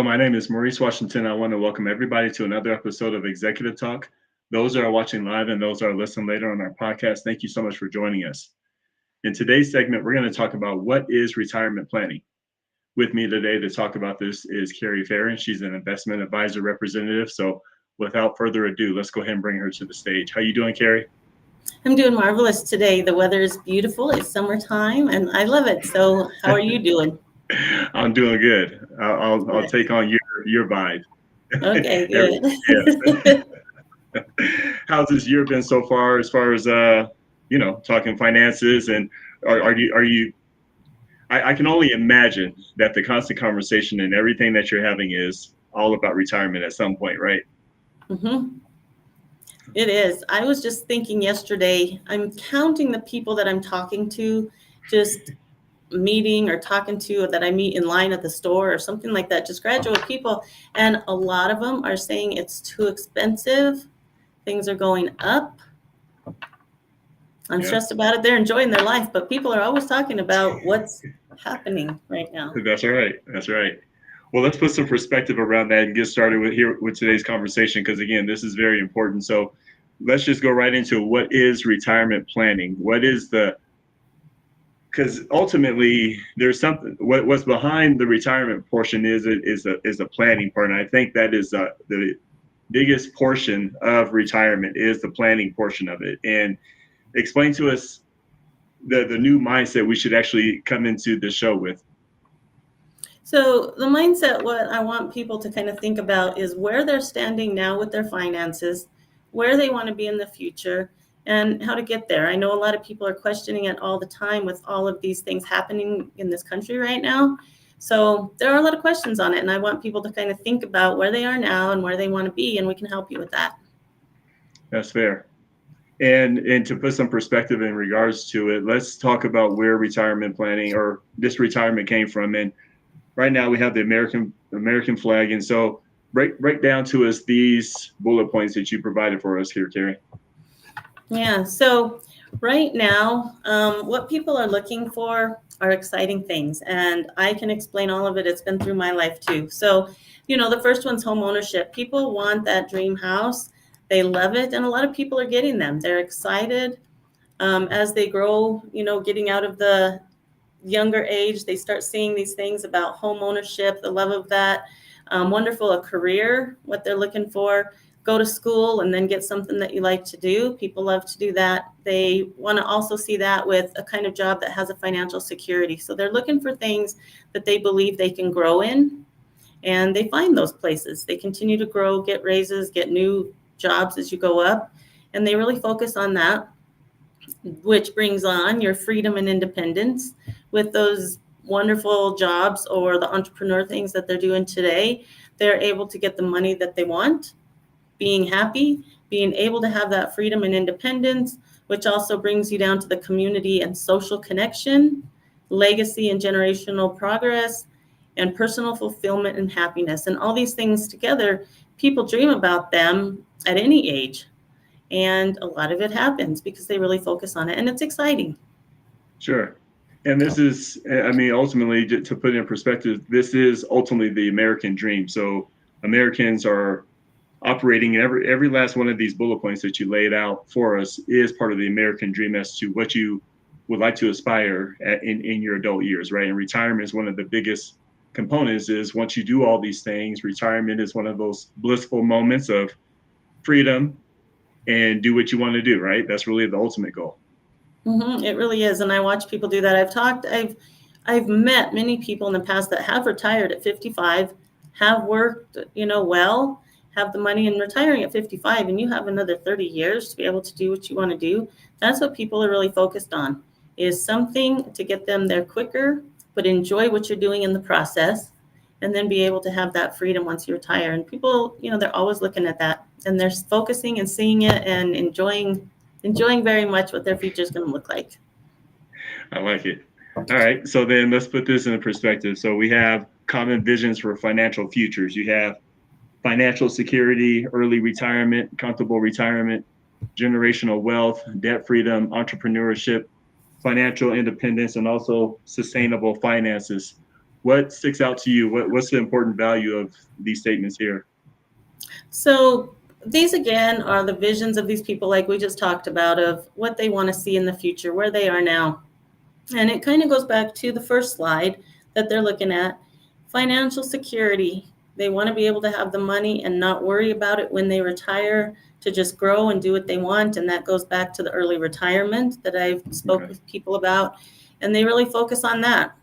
my name is Maurice Washington. I want to welcome everybody to another episode of Executive Talk. Those that are watching live and those that are listening later on our podcast, thank you so much for joining us. In today's segment, we're going to talk about what is retirement planning. With me today to talk about this is Kerri Farren. She's an investment advisor representative. So without further ado, let's go ahead and bring her to the stage. How you doing, Kerri? I'm doing marvelous today. The weather is beautiful. It's summertime and I love it. So how are you doing? I'm doing good. I'll take on your vibe. Okay, Yes. good. How's this year been so far as talking finances, and are you I can only imagine that the constant conversation and everything that you're having is all about retirement at some point, right? Mm-hmm. It is. I was just thinking yesterday, I'm counting the people that I'm talking to, just meeting or talking to that I meet in line at the store or something like that, just graduate people. And a lot of them are saying it's too expensive. Things are going up. I'm stressed about it. They're enjoying their life, but people are always talking about what's happening right now. That's right. That's right. Well, let's put some perspective around that and get started with today's conversation, because again, this is very important. So let's just go right into what is retirement planning. Because ultimately there's something what's behind the retirement portion is a planning part, and I think that is the biggest portion of retirement is the planning portion of it. And explain to us the new mindset we should actually come into the show with. So the mindset, what I want people to kind of think about is where they're standing now with their finances, where they want to be in the future, and how to get there. I know a lot of people are questioning it all the time with all of these things happening in this country right now. So there are a lot of questions on it, and I want people to kind of think about where they are now and where they want to be, and we can help you with that. That's fair. And to put some perspective in regards to it, let's talk about where retirement planning or this retirement came from. And right now we have the American flag. And so break down to us these bullet points that you provided for us here, Kerri. Yeah, so right now, what people are looking for are exciting things. And I can explain all of it. It's been through my life too. So, the first one's home ownership. People want that dream house. They love it. And a lot of people are getting them. They're excited as they grow, getting out of the younger age. They start seeing these things about home ownership, the love of that. Wonderful, a career, what they're looking for. Go to school and then get something that you like to do. People love to do that. They want to also see that with a kind of job that has a financial security. So they're looking for things that they believe they can grow in, and they find those places. They continue to grow, get raises, get new jobs as you go up, and they really focus on that, which brings on your freedom and independence with those wonderful jobs or the entrepreneur things that they're doing today. They're able to get the money that they want, being happy, being able to have that freedom and independence, which also brings you down to the community and social connection, legacy and generational progress, and personal fulfillment and happiness. And all these things together, people dream about them at any age. And a lot of it happens because they really focus on it. And it's exciting. Sure. And this is, ultimately, to put it in perspective, this is ultimately the American dream. So Americans are operating in every last one of these bullet points that you laid out for us is part of the American dream as to what you would like to aspire at in your adult years, right? And retirement is one of the biggest components. Is once you do all these things, retirement is one of those blissful moments of freedom and do what you want to do, right? That's really the ultimate goal. Mm-hmm, it really is. And I watch people do that. I've met many people in the past that have retired at 55, have worked, well, have the money and retiring at 55, and you have another 30 years to be able to do what you want to do. That's what people are really focused on, is something to get them there quicker, but enjoy what you're doing in the process, and then be able to have that freedom once you retire. And people, they're always looking at that, and they're focusing and seeing it and enjoying very much what their future is going to look like. I like it. All right. So then let's put this in perspective. So we have common visions for financial futures. You have financial security, early retirement, comfortable retirement, generational wealth, debt freedom, entrepreneurship, financial independence, and also sustainable finances. What sticks out to you? What's the important value of these statements here? So these again are the visions of these people, like we just talked about, of what they want to see in the future, where they are now. And it kind of goes back to the first slide that they're looking at, financial security. They want to be able to have the money and not worry about it when they retire, to just grow and do what they want. And that goes back to the early retirement that I've spoke with people about. And they really focus on that.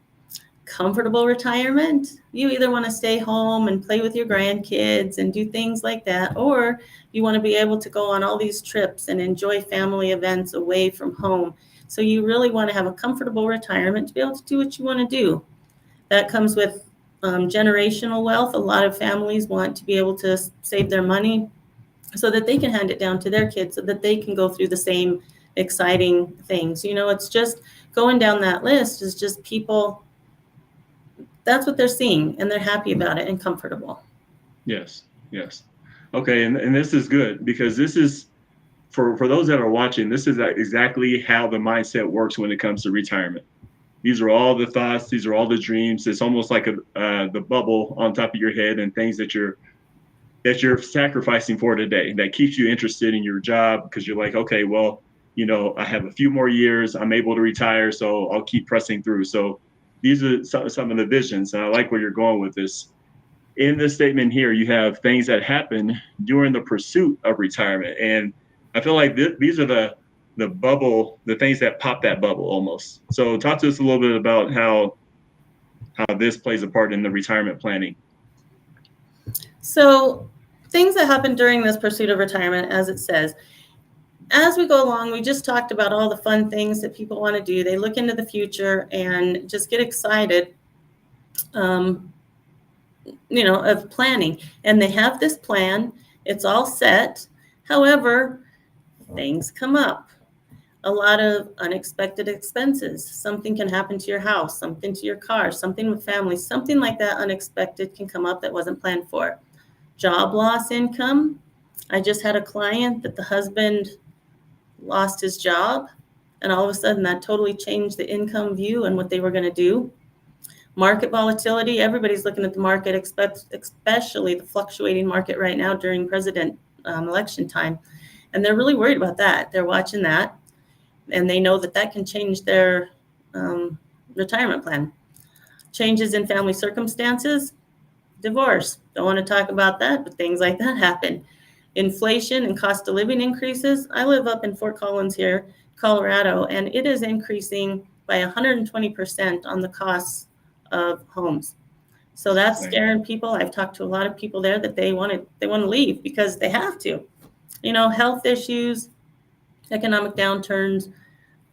Comfortable retirement, you either want to stay home and play with your grandkids and do things like that, or you want to be able to go on all these trips and enjoy family events away from home. So you really want to have a comfortable retirement to be able to do what you want to do. That comes with generational wealth. A lot of families want to be able to save their money so that they can hand it down to their kids, so that they can go through the same exciting things. It's just going down that list is just people, that's what they're seeing, and they're happy about it and comfortable. Yes. Okay, and this is good, because this is, for those that are watching, this is exactly how the mindset works when it comes to retirement. These are all the thoughts, these are all the dreams. It's almost like the bubble on top of your head, and things that you're sacrificing for today that keeps you interested in your job, because you're like, okay, well, I have a few more years, I'm able to retire, so I'll keep pressing through. So these are some of the visions, and I like where you're going with this. In this statement here, you have things that happen during the pursuit of retirement, and I feel like these are the bubble, the things that pop that bubble almost. So talk to us a little bit about how this plays a part in the retirement planning. So things that happen during this pursuit of retirement, as it says, as we go along, we just talked about all the fun things that people want to do. They look into the future and just get excited, of planning. And they have this plan. It's all set. However, things come up. A lot of unexpected expenses. Something can happen to your house, something to your car, something with family, something like that unexpected can come up that wasn't planned for. Job loss income. I just had a client that the husband lost his job, and all of a sudden that totally changed the income view and what they were going to do. Market volatility. Everybody's looking at the market, especially the fluctuating market right now during president election time. And they're really worried about that. They're watching that, and they know that can change their retirement plan. Changes in family circumstances. Divorce. Don't want to talk about that, but things like that happen. Inflation and cost of living increases. I live up in Fort Collins here, Colorado, and it is increasing by 120% on the costs of homes. So that's scaring people. I've talked to a lot of people there that they want to leave because they have to. Health issues, economic downturns,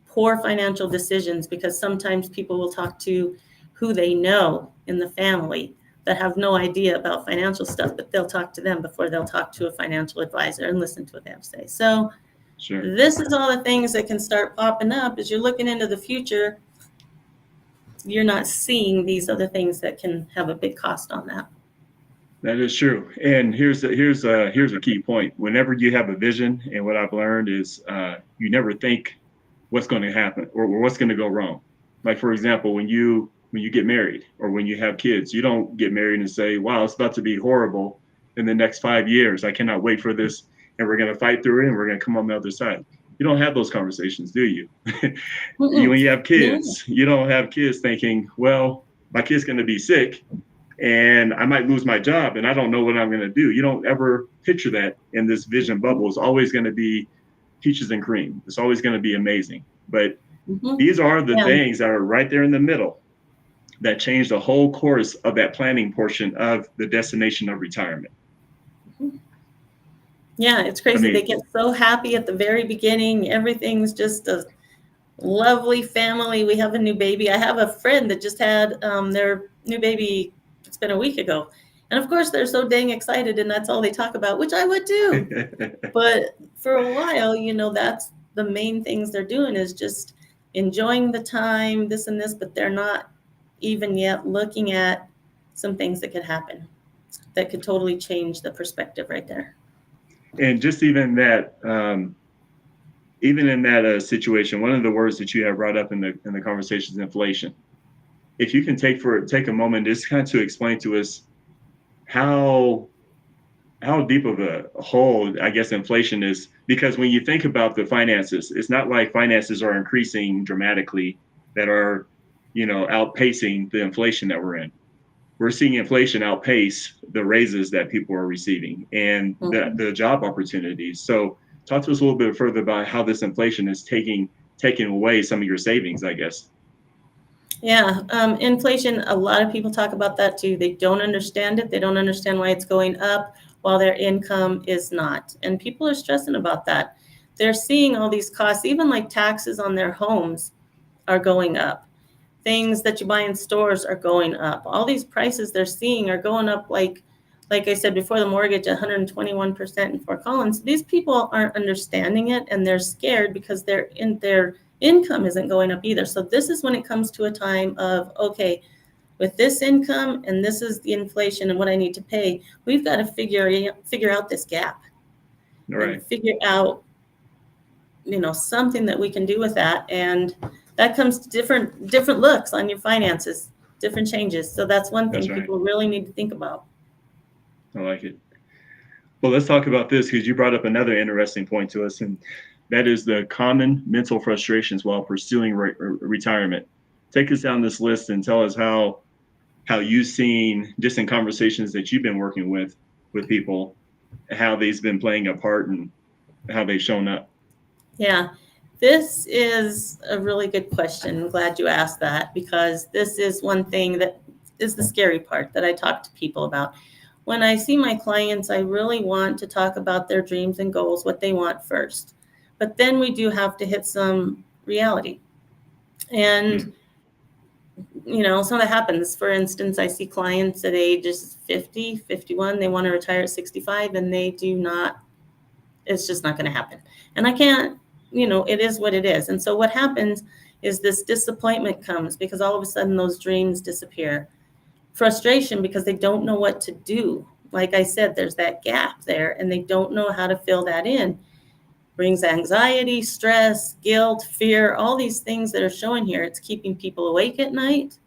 poor financial decisions, because sometimes people will talk to who they know in the family that have no idea about financial stuff, but they'll talk to them before they'll talk to a financial advisor and listen to what they have to say. So sure. This is all the things that can start popping up as you're looking into the future. You're not seeing these other things that can have a big cost on that. That is true. And here's a key point. Whenever you have a vision, and what I've learned is you never think what's going to happen or what's going to go wrong. Like, for example, when you get married or when you have kids, you don't get married and say, wow, it's about to be horrible in the next 5 years. I cannot wait for this, and we're going to fight through it, and we're going to come on the other side. You don't have those conversations, do you? When you have kids, you don't have kids thinking, well, my kid's going to be sick and I might lose my job and I don't know what I'm going to do. You don't ever picture that in this vision bubble. It's always going to be peaches and cream. It's always going to be amazing. But these are the things that are right there in the middle that change the whole course of that planning portion of the destination of retirement. Yeah, it's crazy. They get so happy at the very beginning. Everything's just a lovely family. We have a new baby. I have a friend that just had their new baby. It's been a week ago. And of course, they're so dang excited, and that's all they talk about, which I would too. But for a while, that's the main things they're doing is just enjoying the time, this and this, but they're not even yet looking at some things that could happen that could totally change the perspective right there. And just even that, even in that situation, one of the words that you have brought up in the conversation is inflation. if you can take a moment just kind of to explain to us how deep of a hole, I guess, inflation is, because when you think about the finances, it's not like finances are increasing dramatically that are, outpacing the inflation that we're in. We're seeing inflation outpace the raises that people are receiving and Mhm. the job opportunities. So talk to us a little bit further about how this inflation is taking away some of your savings, I guess. Yeah, inflation, a lot of people talk about that too. They don't understand it. They don't understand why it's going up while their income is not. And people are stressing about that. They're seeing all these costs, even like taxes on their homes are going up. Things that you buy in stores are going up. All these prices they're seeing are going up like I said before, the mortgage 121% in Fort Collins. These people aren't understanding it and they're scared because their income isn't going up either. So this is when it comes to a time of, okay, with this income and this is the inflation and what I need to pay, we've got to figure out this gap All and right. figure out, something that we can do with that. And that comes to different looks on your finances, different changes. So that's one That's thing right. people really need to think about. I like it. Well, let's talk about this because you brought up another interesting point to us, and that is the common mental frustrations while pursuing retirement. Take us down this list and tell us how you've seen, just in conversations that you've been working with people, how they've been playing a part and how they've shown up. Yeah, this is a really good question. I'm glad you asked that because this is one thing that is the scary part that I talk to people about. When I see my clients, I really want to talk about their dreams and goals, what they want first. But then we do have to hit some reality. Hmm. And, so that happens. For instance, I see clients at ages 50, 51, they want to retire at 65, and they do not, it's just not going to happen. And I can't, it is what it is. And so what happens is this disappointment comes because all of a sudden those dreams disappear. Frustration because they don't know what to do. Like I said, there's that gap there and they don't know how to fill that in. Brings anxiety, stress, guilt, fear, all these things that are showing here. It's keeping people awake at night.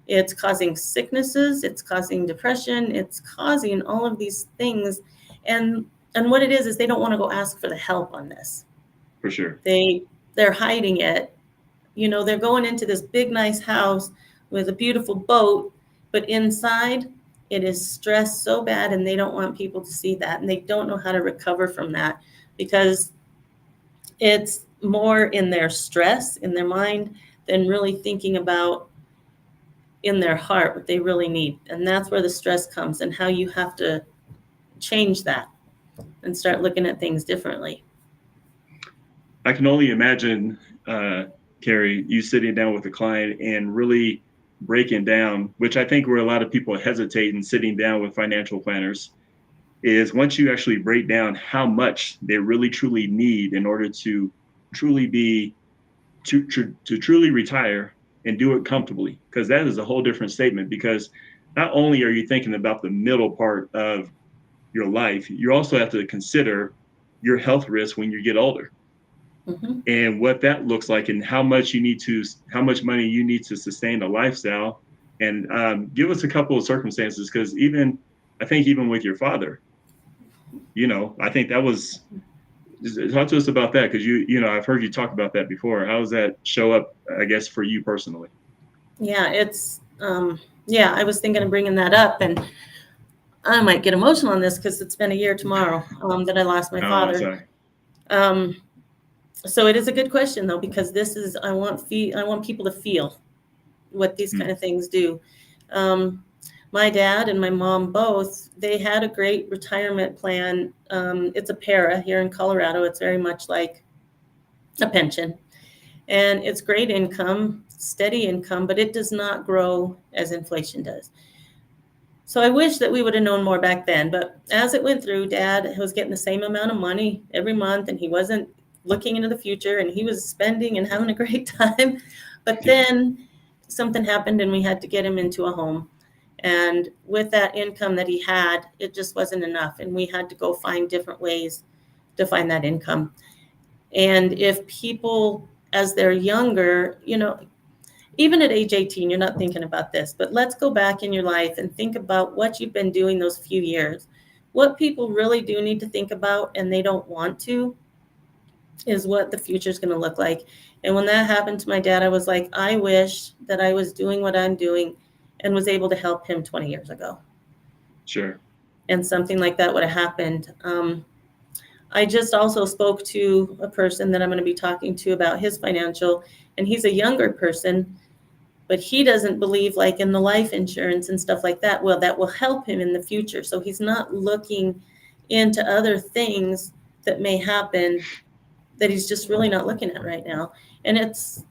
It's causing sicknesses, it's causing depression, it's causing all of these things. And what it is they don't want to go ask for the help on this. For sure. They're hiding it. They're going into this big nice house with a beautiful boat, but inside it is stressed so bad and they don't want people to see that and they don't know how to recover from that because it's more in their stress in their mind than really thinking about in their heart what they really need. And that's where the stress comes and how you have to change that and start looking at things differently. I can only imagine, Kerri, you sitting down with a client and really breaking down, which I think where a lot of people hesitate in sitting down with financial planners, is once you actually break down how much they really truly need in order to truly be to truly retire and do it comfortably, because that is a whole different statement. Because not only are you thinking about the middle part of your life, you also have to consider your health risk when you get older Mm-hmm. and what that looks like and how much money you need to sustain a lifestyle. And give us a couple of circumstances, because I think even with your father, I think that was, talk to us about that, because I've heard you talk about that before. How does that show up, I guess, for you personally? Yeah, yeah, I was thinking of bringing that up and I might get emotional on this because it's been a year tomorrow that I lost my Oh, father. sorry. Um, so it is a good question though, because I want people to feel what these Hmm. kind of things do. Um, my dad and my mom both, they had a great retirement plan. It's a para here in Colorado. It's very much like a pension and it's great income, steady income, but it does not grow as inflation does. So I wish that we would have known more back then. But as it went through, Dad was getting the same amount of money every month, and he wasn't looking into the future, and he was spending and having a great time. But Yeah. then something happened, and we had to get him into a home. And with that income that he had, it just wasn't enough, and we had to go find different ways to find that income. And if people, as they're younger, even at age 18, you're not thinking about this, but let's go back in your life and think about what you've been doing those few years. What people really do need to think about, and they don't want to, is what the future is going to look like. And when that happened to my dad, I was like, I wish that I was doing what I'm doing and was able to help him 20 years ago. Sure. And something like that would have happened. I just also spoke to a person that I'm going to be talking to about his financial, and he's a younger person, but he doesn't believe like in the life insurance and stuff like that. Well, that will help him in the future. So he's not looking into other things that may happen that he's just really not looking at right now. And it's,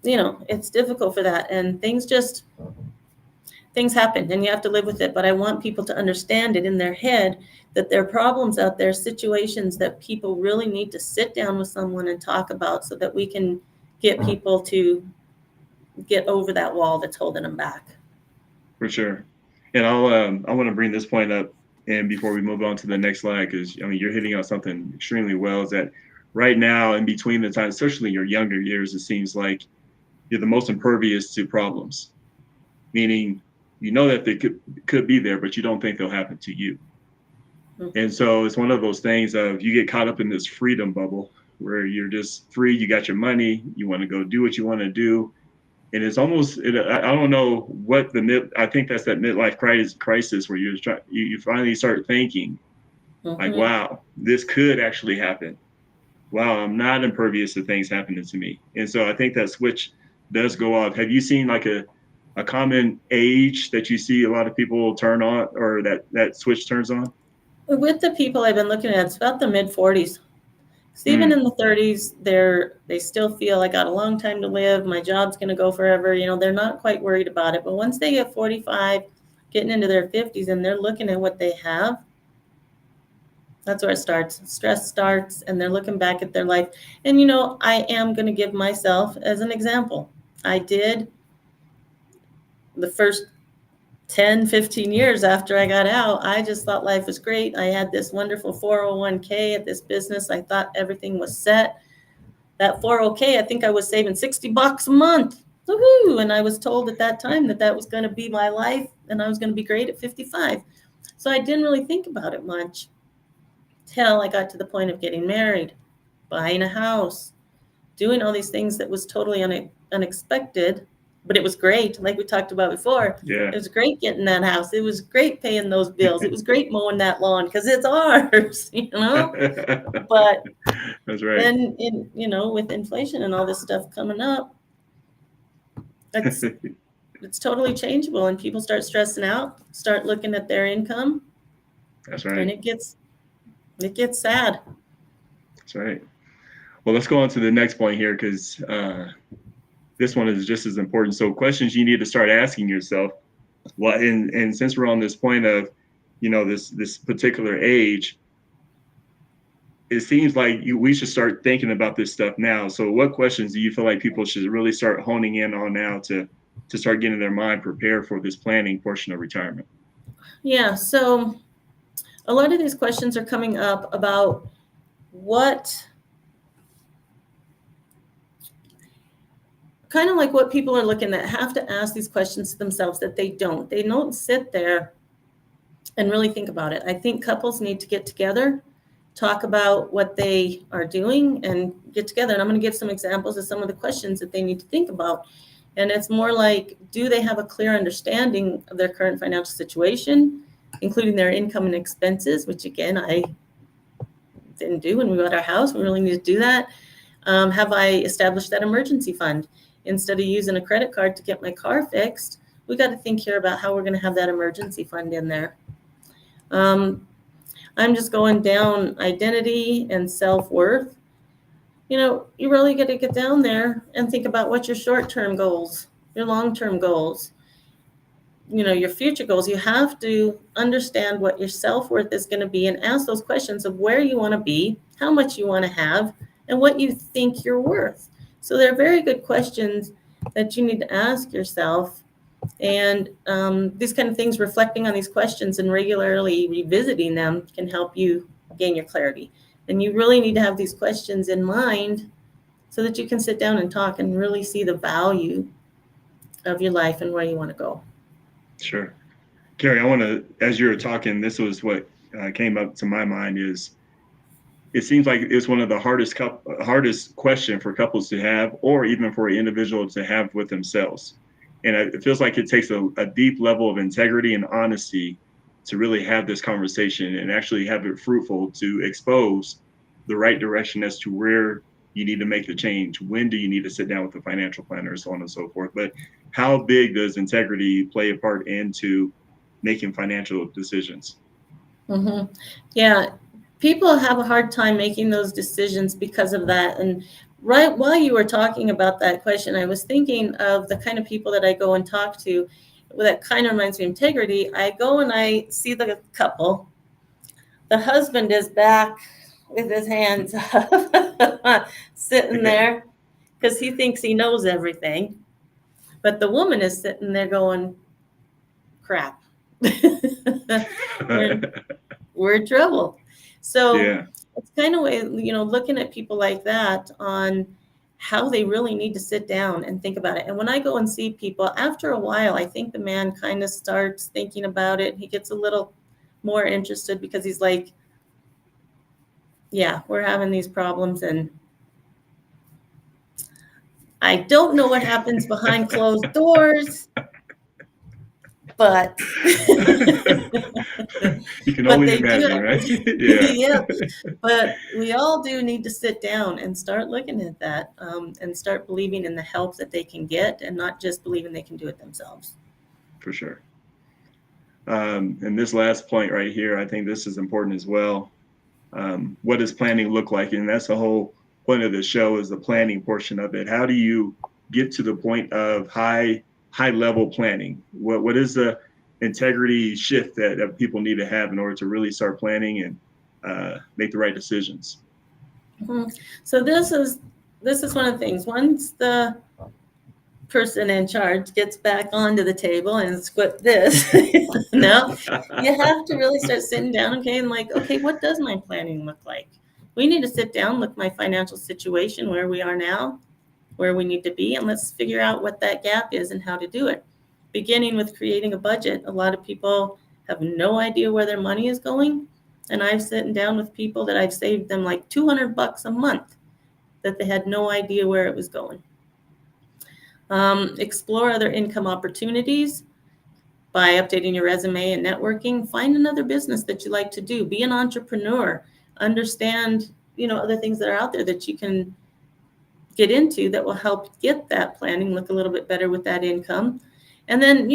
it's difficult for that. And things happen and you have to live with it. But I want people to understand it in their head that there are problems out there, situations that people really need to sit down with someone and talk about so that we can get people to get over that wall that's holding them back. For sure. And I want to bring this point up, and before we move on to the next slide, because you're hitting on something extremely well, is that right now, in between the time, especially your younger years, it seems like you're the most impervious to problems, meaning that they could be there, but you don't think they'll happen to you. Mm-hmm. And so it's one of those things of you get caught up in this freedom bubble where you're just free, you got your money, you want to go do what you want to do. And it's almost, I don't know what I think that's that midlife crisis where you finally start thinking, mm-hmm. like, wow, this could actually happen. Wow, I'm not impervious to things happening to me. And so I think that switch does go off. Have you seen like a common age that you see a lot of people turn on, or that switch turns on? With the people I've been looking at, it's about the mid-40s. So even in the 30s, they still feel I got a long time to live. My job's going to go forever. They're not quite worried about it. But once they get 45, getting into their 50s, and they're looking at what they have, that's where it starts. Stress starts, and they're looking back at their life. And, I am going to give myself as an example. I did the first 10, 15 years after I got out, I just thought life was great. I had this wonderful 401k at this business. I thought everything was set. That 401k, I think I was saving $60 a month. Woohoo! And I was told at that time that was going to be my life and I was going to be great at 55. So I didn't really think about it much till I got to the point of getting married, buying a house, doing all these things that was totally unexpected. But it was great, like we talked about before. Yeah. It was great getting that house. It was great paying those bills. It was great mowing that lawn because it's ours, But that's right. Then, with inflation and all this stuff coming up, it's totally changeable, and people start stressing out, start looking at their income. That's right. And it gets sad. That's right. Well, let's go on to the next point here, because this one is just as important. So questions you need to start asking yourself. Well, and since we're on this point of, this particular age, it seems like we should start thinking about this stuff now. So what questions do you feel like people should really start honing in on now to start getting their mind prepared for this planning portion of retirement? Yeah. So a lot of these questions are coming up about kind of like what people are looking at, have to ask these questions to themselves that they don't sit there and really think about it. I think couples need to get together, talk about what they are doing, and get together. And I'm going to give some examples of some of the questions that they need to think about. And it's more like, do they have a clear understanding of their current financial situation, including their income and expenses, which again, I didn't do when we bought our house. We really need to do that. Have I established that emergency fund? Instead of using a credit card to get my car fixed, we got to think here about how we're going to have that emergency fund in there. I'm just going down identity and self-worth. You really got to get down there and think about what's your short-term goals, your long-term goals, your future goals. You have to understand what your self-worth is going to be and ask those questions of where you want to be, how much you want to have, and what you think you're worth. So they're very good questions that you need to ask yourself. And these kind of things, reflecting on these questions and regularly revisiting them, can help you gain your clarity. And you really need to have these questions in mind so that you can sit down and talk and really see the value of your life and where you want to go. Sure. Kerri, I want to, as you were talking, this was what came up to my mind is it seems like it's one of the hardest question for couples to have, or even for an individual to have with themselves. And it feels like it takes a deep level of integrity and honesty to really have this conversation and actually have it fruitful to expose the right direction as to where you need to make the change. When do you need to sit down with the financial planner, so on and so forth. But how big does integrity play a part into making financial decisions? Mm-hmm. Yeah, people have a hard time making those decisions because of that. And right while you were talking about that question, I was thinking of the kind of people that I go and talk to. That kind of reminds me of integrity. I go and I see the couple. The husband is back with his hands up, sitting there because he thinks he knows everything. But the woman is sitting there going, crap. we're, we're in trouble. So Yeah, it's kind of, looking at people like that on how they really need to sit down and think about it. And when I go and see people, after a while, I think the man kind of starts thinking about it. He gets a little more interested because he's like, yeah, we're having these problems, and I don't know what happens behind closed doors, but you can but only they do. imagine, right? Yeah, Yeah, but we all do need to sit down and start looking at that, and start believing in the help that they can get, and not just believing they can do it themselves. for sure. And this last point right here, I think this is important as well. What does planning look like? And that's the whole point of the show, is the planning portion of it. How do you get to the point of high level planning? What is the integrity shift that people need to have in order to really start planning and make the right decisions? Mhm. So this is one of the things. Once the person in charge gets back onto the table and squat this, now you have to really start sitting down, okay, and like, okay, what does my planning look like? We need to sit down, look at my financial situation, where we are now, where we need to be, and let's figure out what that gap is and how to do it. Beginning with creating a budget. A lot of people have no idea where their money is going, and I've sitting down with people that I've saved them like $200 a month that they had no idea where it was going. Explore other income opportunities by updating your resume and networking. Find another business that you like to do. Be an entrepreneur. Understand, other things that are out there that you can get into that will help get that planning look a little bit better with that income. And then,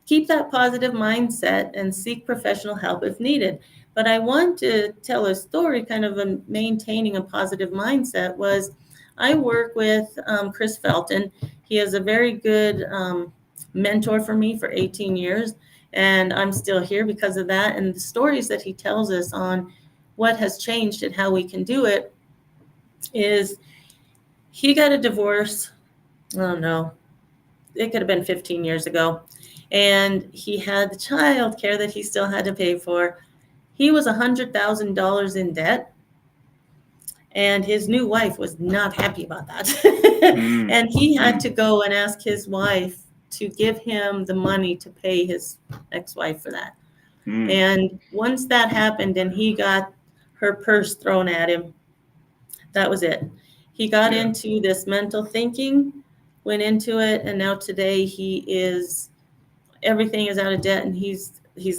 keep that positive mindset and seek professional help if needed. But I want to tell a story, kind of a maintaining a positive mindset. Was I work with Chris Felton. He is a very good mentor for me for 18 years, and I'm still here because of that. And the stories that he tells us on what has changed and how we can do it is he got a divorce. Oh no, it could have been 15 years ago. And he had the child care that he still had to pay for. He was $100,000 in debt, and his new wife was not happy about that. Mm, And he had mm, to go and ask his wife to give him the money to pay his ex-wife for that. mm, And once that happened and he got her purse thrown at him, that was it. He got yeah. into this mental thinking, went into it, and now today everything is out of debt, and he's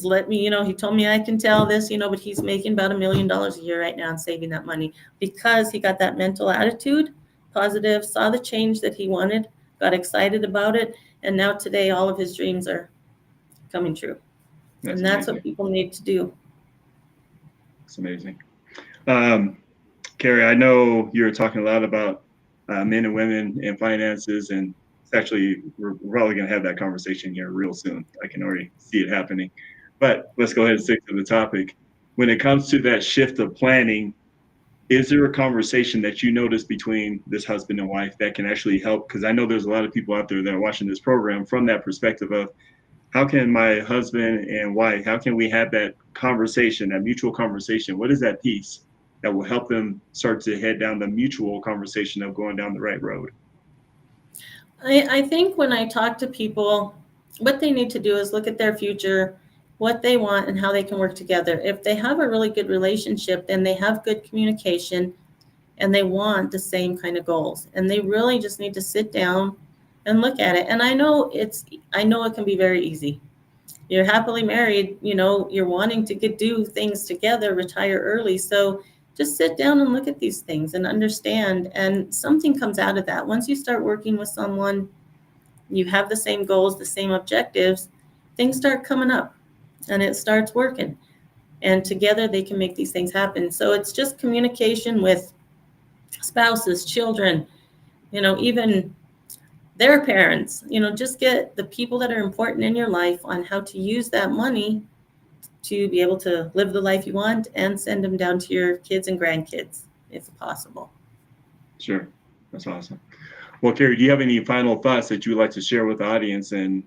let me, he told me I can tell this, but he's making about $1 million a year right now and saving that money because he got that mental attitude, positive, saw the change that he wanted, got excited about it, and now today all of his dreams are coming true. That's And that's what amazing. people need to do. It's amazing. Um, Kerri, I know you're talking a lot about men and women and finances, and it's actually, we're probably going to have that conversation here real soon. I can already see it happening. But let's go ahead and stick to the topic. When it comes to that shift of planning, is there a conversation that you notice between this husband and wife that can actually help? Because I know there's a lot of people out there that are watching this program from that perspective of, how can my husband and wife, how can we have that conversation, that mutual conversation? What is that piece that will help them start to head down the mutual conversation of going down the right road? I think when I talk to people, what they need to do is look at their future, what they want, and how they can work together. If they have a really good relationship, then they have good communication and they want the same kind of goals. And they really just need to sit down and look at it. And I know it can be very easy. You're happily married, you're wanting to do things together, retire early. So just sit down and look at these things and understand. And something comes out of that. Once you start working with someone, you have the same goals, the same objectives, things start coming up and it starts working. And together they can make these things happen. So it's just communication with spouses, children, even their parents, just get the people that are important in your life on how to use that money to be able to live the life you want and send them down to your kids and grandkids if possible. Sure. That's awesome. Well, Kerri, do you have any final thoughts that you would like to share with the audience and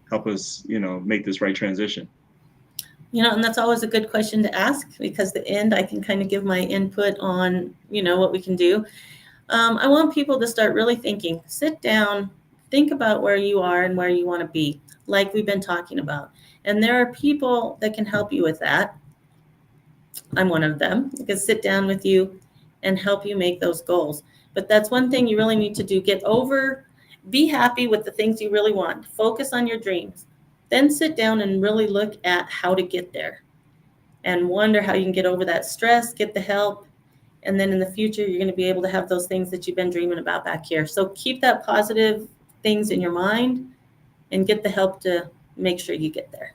help us, make this right transition? And that's always a good question to ask, because the end I can kind of give my input on, what we can do. I want people to start really thinking, sit down, think about where you are and where you want to be, like we've been talking about. And there are people that can help you with that. I'm one of them. I can sit down with you and help you make those goals. But that's one thing you really need to do. Be happy with the things you really want. Focus on your dreams. Then sit down and really look at how to get there and wonder how you can get over that stress, get the help. And then in the future, you're going to be able to have those things that you've been dreaming about back here. So keep that positive things in your mind and get the help to make sure you get there.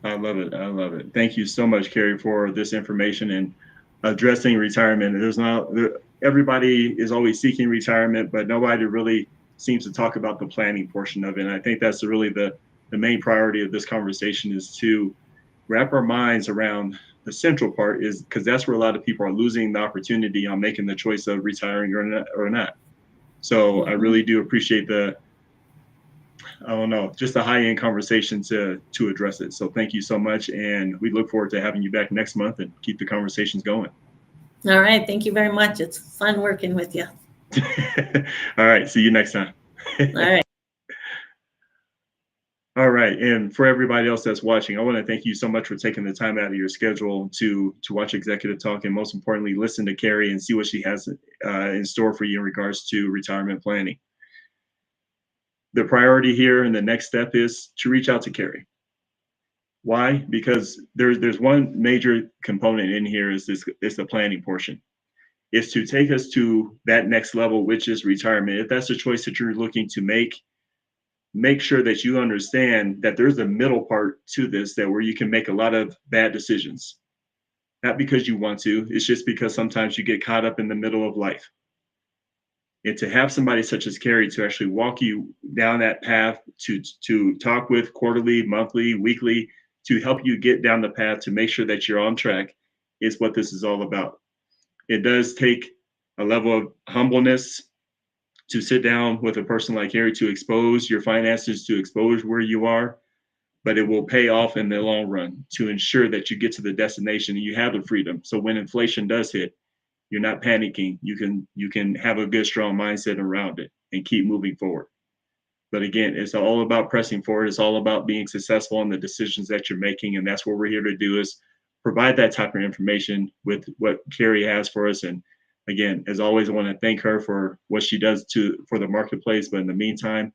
I love it. I love it. Thank you so much, Kerri, for this information and addressing retirement. Everybody is always seeking retirement, but nobody really seems to talk about the planning portion of it. And I think that's really the main priority of this conversation, is to wrap our minds around the central part, is because that's where a lot of people are losing the opportunity on making the choice of retiring or not. So I really do appreciate just the high-end conversation to address it. So thank you so much. And we look forward to having you back next month and keep the conversations going. All right. Thank you very much. It's fun working with you. All right. See you next time. All right. All right. And for everybody else that's watching, I want to thank you so much for taking the time out of your schedule to watch Executive Talk, and most importantly, listen to Kerri and see what she has in store for you in regards to retirement planning. The priority here and the next step is to reach out to Kerri. Why? Because there's one major component in here is the planning portion. It's to take us to that next level, which is retirement. If that's the choice that you're looking to make sure that you understand that there's a middle part to this, that where you can make a lot of bad decisions. Not because you want to, it's just because sometimes you get caught up in the middle of life. And to have somebody such as Kerri to actually walk you down that path, to talk with quarterly, monthly, weekly, to help you get down the path to make sure that you're on track, is what this is all about. It does take a level of humbleness to sit down with a person like Kerri, to expose your finances, to expose where you are, but it will pay off in the long run to ensure that you get to the destination and you have the freedom. So when inflation does hit, you're not panicking. You can have a good, strong mindset around it and keep moving forward. But again, it's all about pressing forward. It's all about being successful in the decisions that you're making. And that's what we're here to do, is provide that type of information with what Kerri has for us. And again, as always, I want to thank her for what she does for the marketplace. But in the meantime,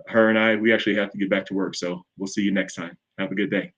her and I, we actually have to get back to work. So we'll see you next time. Have a good day.